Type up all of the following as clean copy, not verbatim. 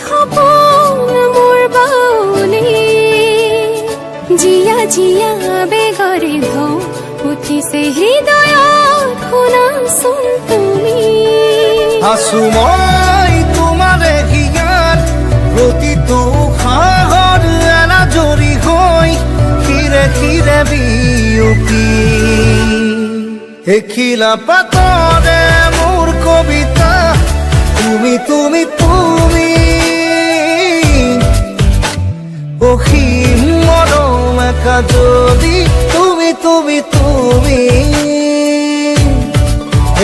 সপোন মোৰ বাউলি জিয়া জিয়া বেগৰে ঢৌ উঠিছে হৃদয়ত শুনাচোন তুমি আছো মই তোমাৰে হিয়াত প্ৰতিটো উশাহত এনাজৰি হৈ খিৰে খিৰে বিয়পি এখিলা পাতৰে মোৰ কবিতা তুমি তুমি তুমি অসীম মৰম একা যদি তুমি তুমি তুমি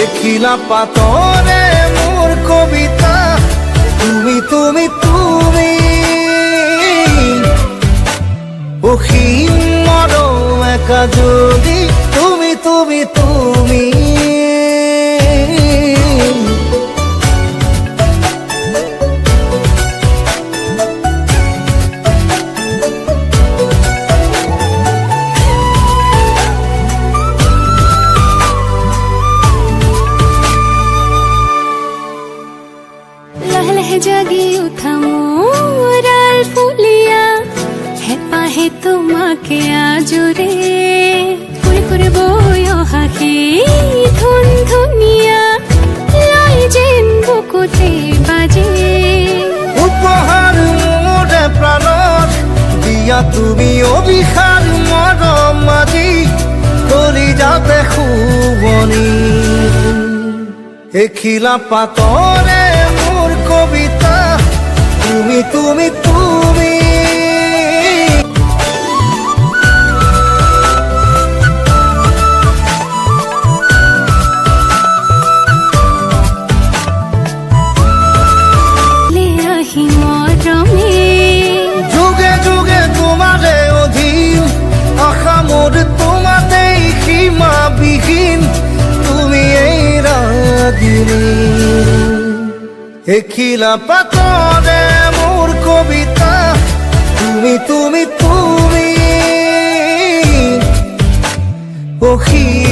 এখিলা পাতৰে মোৰ কবিতা তুমি তুমি তুমি অসীম মৰম একা যদি তুমি তুমি তুমি লাহে লাহে জাগি উঠা মোৰ ফুলিয়া হেঁপাহে তোমাকে আজোৰে ফুৰি ফুৰি বৈ অহা সেই ধুন ধুনীয়া লৈ যেন বুকুতে বাজে উপহাৰ মোৰে প্ৰাণত দিয়া তুমি অভিসাৰ মৰম আজি কৰি যাতে শুৱনি এখিলা পাতৰে মোৰ কবিতা তুমি তুমি তুমি আহি মৰমে যুগে যুগে তোমাৰে অধীন আশা মোৰ তোমাতেই সীমাবিহীন তুমি এই ৰাগিনী এখিলা পাতৰে মোৰ কবিতা তুমি তুমি তুমি অসীম